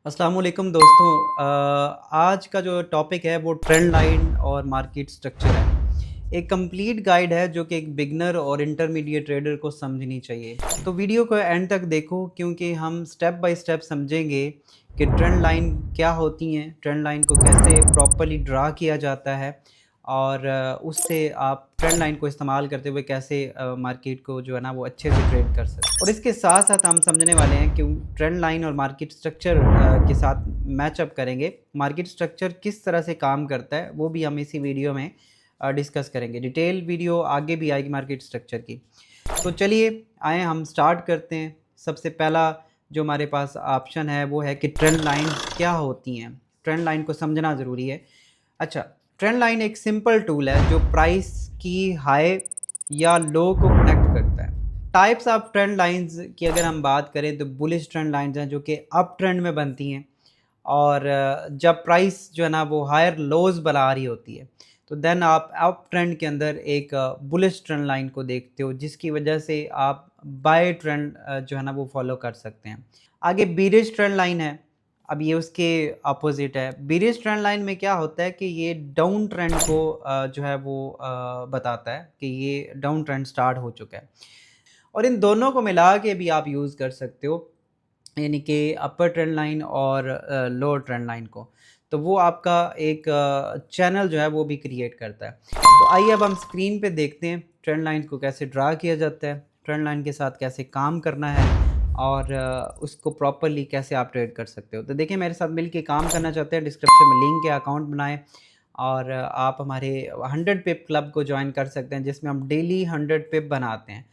अस्सलाम वालेकुम दोस्तों। आज का जो टॉपिक है वो ट्रेंड लाइन और मार्केट स्ट्रक्चर है। एक कंप्लीट गाइड है जो कि एक बिगनर और इंटरमीडिएट ट्रेडर को समझनी चाहिए। तो वीडियो को एंड तक देखो क्योंकि हम स्टेप बाय स्टेप समझेंगे कि ट्रेंड लाइन क्या होती हैं, ट्रेंड लाइन को कैसे प्रॉपर्ली ड्रा किया जाता है और उससे आप ट्रेंड लाइन को इस्तेमाल करते हुए कैसे मार्केट को जो है ना वो अच्छे से ट्रेड कर सकते हैं। और इसके साथ साथ हम समझने वाले हैं कि ट्रेंड लाइन और मार्केट स्ट्रक्चर के साथ मैचअप करेंगे। मार्केट स्ट्रक्चर किस तरह से काम करता है वो भी हम इसी वीडियो में डिस्कस करेंगे। डिटेल वीडियो आगे भी आएगी मार्केट स्ट्रक्चर की। तो चलिए आए हम स्टार्ट करते हैं। सबसे पहला जो हमारे पास ऑप्शन है वो है कि ट्रेंड लाइन क्या होती हैं। ट्रेंड लाइन को समझना ज़रूरी है। अच्छा, ट्रेंड लाइन एक सिंपल टूल है जो प्राइस की हाई या लो को कनेक्ट करता है। टाइप्स ऑफ ट्रेंड लाइंस की अगर हम बात करें तो बुलिश ट्रेंड लाइंस हैं जो कि अप ट्रेंड में बनती हैं और जब प्राइस जो है ना वो हायर लोज बना रही होती है तो देन आप अप ट्रेंड के अंदर एक बुलिश ट्रेंड लाइन को देखते हो जिसकी वजह से आप बाय ट्रेंड जो है ना वो फॉलो कर सकते हैं। आगे बीरिश ट्रेंड लाइन है। अब ये उसके अपोजिट है। बीरिश ट्रेंड लाइन में क्या होता है कि ये डाउन ट्रेंड को जो है वो बताता है कि ये डाउन ट्रेंड स्टार्ट हो चुका है। और इन दोनों को मिला के भी आप यूज़ कर सकते हो, यानी कि अपर ट्रेंड लाइन और लोअर ट्रेंड लाइन को। तो वो आपका एक चैनल जो है वो भी क्रिएट करता है। तो आइए अब हम स्क्रीन पे देखते हैं ट्रेंड लाइन को कैसे ड्रा किया जाता है, ट्रेंड लाइन के साथ कैसे काम करना है और उसको प्रॉपरली कैसे आप ट्रेड कर सकते हो। तो देखिए मेरे साथ मिल के काम करना चाहते हैं, डिस्क्रिप्शन में लिंक है, अकाउंट बनाएं और आप हमारे 100 पिप क्लब को ज्वाइन कर सकते हैं जिसमें हम डेली 100 पिप बनाते हैं।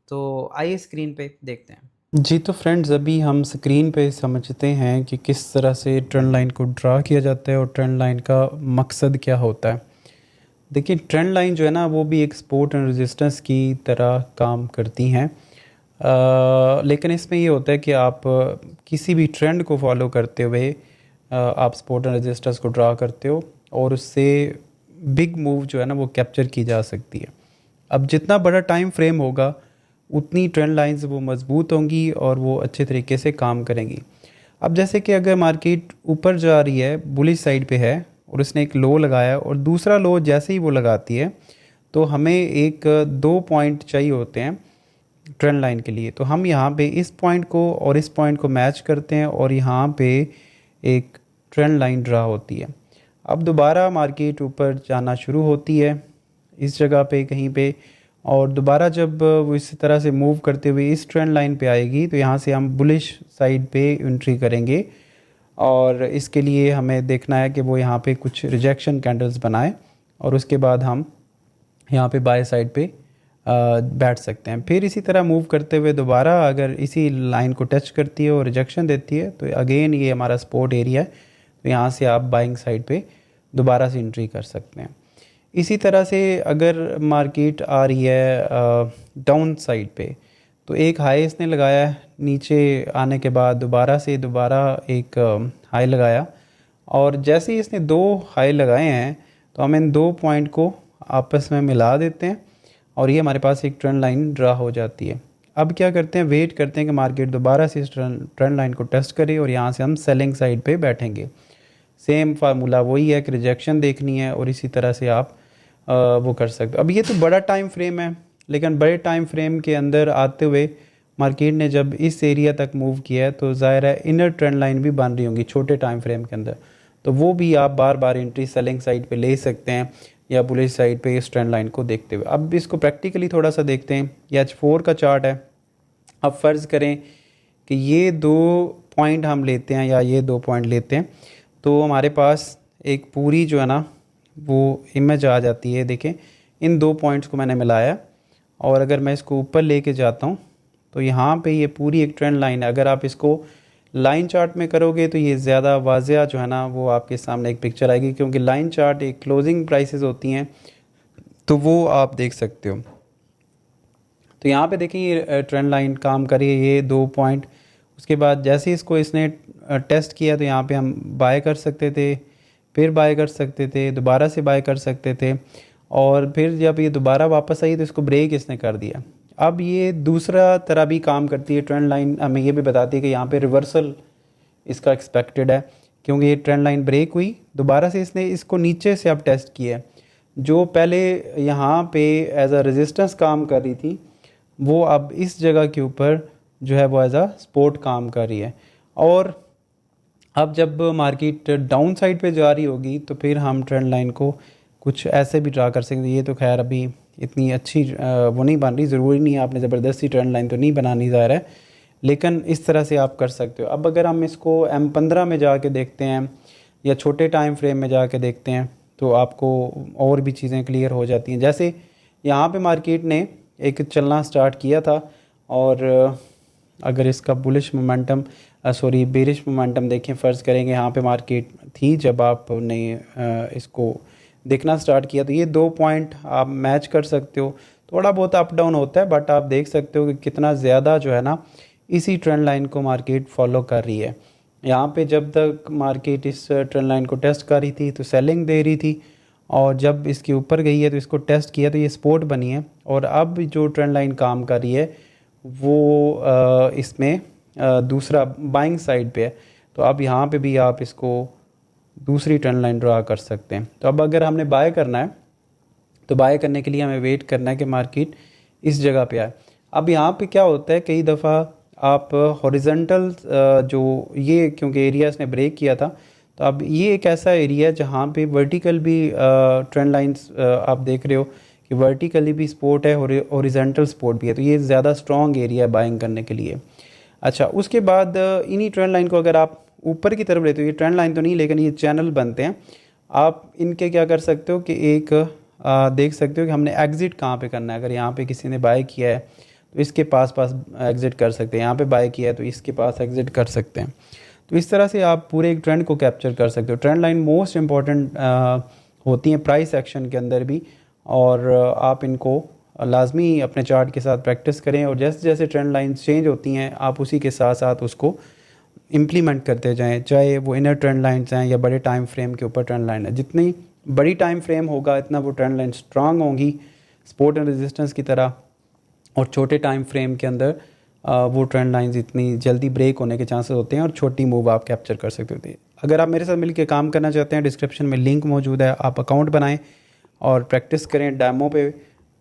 तो आइए स्क्रीन पे देखते हैं। जी तो फ्रेंड्स, अभी हम स्क्रीन पे समझते हैं कि किस तरह से ट्रेंड लाइन को ड्रा किया जाता है और ट्रेंड लाइन का मकसद क्या होता है। देखिए, ट्रेंड लाइन जो है ना वो भी एक सपोर्ट एंड रेजिस्टेंस की तरह काम करती हैं। लेकिन इसमें ये होता है कि आप किसी भी ट्रेंड को फॉलो करते हुए आप सपोर्ट एंड रेजिस्टेंस को ड्रा करते हो और उससे बिग मूव जो है ना वो कैप्चर की जा सकती है। अब जितना बड़ा टाइम फ्रेम होगा उतनी ट्रेंड लाइंस वो मज़बूत होंगी और वो अच्छे तरीके से काम करेंगी। अब जैसे कि अगर मार्केट ऊपर जा रही है, बुलिश साइड पे है और उसने एक लो लगाया और दूसरा लो जैसे ही वो लगाती है तो हमें एक दो पॉइंट चाहिए होते हैं ट्रेंड लाइन के लिए। तो हम यहाँ पे इस पॉइंट को और इस पॉइंट को मैच करते हैं और यहाँ पे एक ट्रेंड लाइन ड्रा होती है। अब दोबारा मार्केट ऊपर जाना शुरू होती है इस जगह पे कहीं पे, और दोबारा जब वो इस तरह से मूव करते हुए इस ट्रेंड लाइन पे आएगी तो यहाँ से हम बुलिश साइड पे एंट्री करेंगे। और इसके लिए हमें देखना है कि वो यहाँ पे कुछ रिजेक्शन कैंडल्स बनाए और उसके बाद हम यहाँ पे बाय साइड पे बैठ सकते हैं। फिर इसी तरह मूव करते हुए दोबारा अगर इसी लाइन को टच करती है और रिजेक्शन देती है तो अगेन ये हमारा सपोर्ट एरिया है, तो यहाँ से आप बाइंग साइड पे दोबारा से एंट्री कर सकते हैं। इसी तरह से अगर मार्केट आ रही है डाउन साइड पे तो एक हाई इसने लगाया है, नीचे आने के बाद दोबारा एक हाई लगाया और जैसे ही इसने दो हाई लगाए हैं तो हम इन दो पॉइंट को आपस में मिला देते हैं और ये हमारे पास एक ट्रेंड लाइन ड्रा हो जाती है। अब क्या करते हैं, वेट करते हैं कि मार्केट दोबारा से इस ट्रेंड लाइन को टेस्ट करे और यहाँ से हम सेलिंग साइड पे बैठेंगे। सेम फार्मूला वही है कि रिजेक्शन देखनी है और इसी तरह से आप वो कर सकते हो। अब ये तो बड़ा टाइम फ्रेम है, लेकिन बड़े टाइम फ्रेम के अंदर आते हुए मार्केट ने जब इस एरिया तक मूव किया है तो ज़ाहिर है इनर ट्रेंड लाइन भी बन रही होंगी छोटे टाइम फ्रेम के अंदर, तो वो भी आप बार बार एंट्री सेलिंग साइड पे ले सकते हैं या बुलिश साइड पे इस ट्रेंड लाइन को देखते हुए। अब इसको प्रैक्टिकली थोड़ा सा देखते हैं। ये H4 का चार्ट है। अब फ़र्ज़ करें कि ये दो पॉइंट हम लेते हैं या ये दो पॉइंट लेते हैं तो हमारे पास एक पूरी जो है ना वो इमेज आ जाती है। देखें, इन दो पॉइंट्स को मैंने मिलाया और अगर मैं इसको ऊपर लेके जाता हूँ तो यहाँ पे ये पूरी एक ट्रेंड लाइन है। अगर आप इसको लाइन चार्ट में करोगे तो ये ज़्यादा वाज़िया जो है ना वो आपके सामने एक पिक्चर आएगी, क्योंकि लाइन चार्ट एक क्लोजिंग प्राइसेस होती हैं तो वो आप देख सकते हो। तो यहाँ पे देखें ये ट्रेंड लाइन काम करी है, ये दो पॉइंट। उसके बाद जैसे इसको इसने टेस्ट किया तो यहाँ पे हम बाय कर सकते थे, फिर बाय कर सकते थे, दोबारा से बाय कर सकते थे और फिर जब ये दोबारा वापस आई तो इसको ब्रेक इसने कर दिया। अब ये दूसरा तरह भी काम करती है ट्रेंड लाइन, हमें ये भी बताती है कि यहाँ पे रिवर्सल इसका एक्सपेक्टेड है, क्योंकि ये ट्रेंड लाइन ब्रेक हुई, दोबारा से इसने इसको नीचे से अब टेस्ट किया है। जो पहले यहाँ पे एज अ रेजिस्टेंस काम कर रही थी, वो अब इस जगह के ऊपर जो है वो एज अ सपोर्ट काम कर रही है। और अब जब मार्केट डाउन साइड पे जा रही होगी तो फिर हम ट्रेंड लाइन को कुछ ऐसे भी ड्रा कर सकते हैं। ये तो खैर अभी इतनी अच्छी वो नहीं बन रही, ज़रूरी नहीं है आपने ज़बरदस्ती ट्रेंड लाइन तो नहीं बनानी, ज़ाहिर है, लेकिन इस तरह से आप कर सकते हो। अब अगर हम इसको M15 में जाके देखते हैं या छोटे टाइम फ्रेम में जाके देखते हैं तो आपको और भी चीज़ें क्लियर हो जाती हैं। जैसे यहाँ पे मार्केट ने एक चलना स्टार्ट किया था, और अगर इसका बुलिश मोमेंटम बेरिश मोमेंटम देखें, फ़र्ज़ करेंगे यहाँ पे मार्केट थी जब आपने इसको देखना स्टार्ट किया, तो ये 2 पॉइंट आप मैच कर सकते हो। थोड़ा बहुत अप डाउन होता है, बट आप देख सकते हो कि कितना ज़्यादा जो है ना इसी ट्रेंड लाइन को मार्केट फॉलो कर रही है। यहाँ पे जब तक मार्केट इस ट्रेंड लाइन को टेस्ट कर रही थी तो सेलिंग दे रही थी, और जब इसके ऊपर गई है तो इसको टेस्ट किया तो ये सपोर्ट बनी है। और अब जो ट्रेंड लाइन काम कर रही है वो इसमें दूसरा बाइंग साइड पे है। तो अब यहाँ पे भी आप इसको दूसरी ट्रेंड लाइन ड्रा कर सकते हैं। तो अब अगर हमने बाय करना है तो बाय करने के लिए हमें वेट करना है कि मार्केट इस जगह पे आए। अब यहाँ पे क्या होता है, कई दफ़ा आप हॉरिजॉन्टल जो ये क्योंकि एरिया इसने ब्रेक किया था, तो अब ये एक ऐसा एरिया है जहाँ पे वर्टिकल भी ट्रेंड लाइंस आप देख रहे हो कि वर्टिकली भी सपोर्ट है, हॉरिजॉन्टल सपोर्ट भी है, तो ये ज़्यादा स्ट्रॉन्ग एरिया है बाइंग करने के लिए। अच्छा, उसके बाद इन्हीं ट्रेंड लाइन को अगर आप ऊपर की तरफ लेते हो, ये ट्रेंड लाइन तो नहीं लेकिन ये चैनल बनते हैं, आप इनके क्या कर सकते हो कि एक देख सकते हो कि हमने एग्ज़िट कहाँ पे करना है। अगर यहाँ पे किसी ने बाय किया है तो इसके पास एग्ज़िट कर सकते हैं, यहाँ पे बाय किया है तो इसके पास एग्ज़िट कर सकते हैं। तो इस तरह से आप पूरे एक ट्रेंड को कैप्चर कर सकते हो। ट्रेंड लाइन मोस्ट इम्पॉर्टेंट होती हैं प्राइस एक्शन के अंदर भी, और आप इनको लाजमी अपने चार्ट के साथ प्रैक्टिस करें, और जैसे जैसे ट्रेंड लाइन्स चेंज होती हैं आप उसी के साथ साथ उसको इम्प्लीमेंट करते जाएं, चाहे वो इनर ट्रेंड लाइन्स हैं या बड़े टाइम फ्रेम के ऊपर ट्रेंड लाइन है। जितनी बड़ी टाइम फ्रेम होगा इतना वो ट्रेंड लाइन स्ट्रांग होंगी सपोर्ट एंड रेजिस्टेंस की तरह, और छोटे टाइम फ्रेम के अंदर वो ट्रेंड लाइंस इतनी जल्दी ब्रेक होने के चांसेस होते हैं और छोटी मूव आप कैप्चर कर सकते होते हैं। अगर आप मेरे साथ मिलकर काम करना चाहते हैं, डिस्क्रिप्शन में लिंक मौजूद है, आप अकाउंट बनाएं और प्रैक्टिस करें डेमो पे।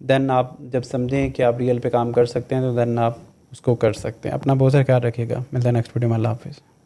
देन आप जब समझें कि आप रियल पे काम कर सकते हैं तो देन आप उसको कर सकते हैं। अपना बहुत सारा ख्याल रखिएगा। मिलता है नेक्स्ट वीडियो में। अल्लाह हाफिज़।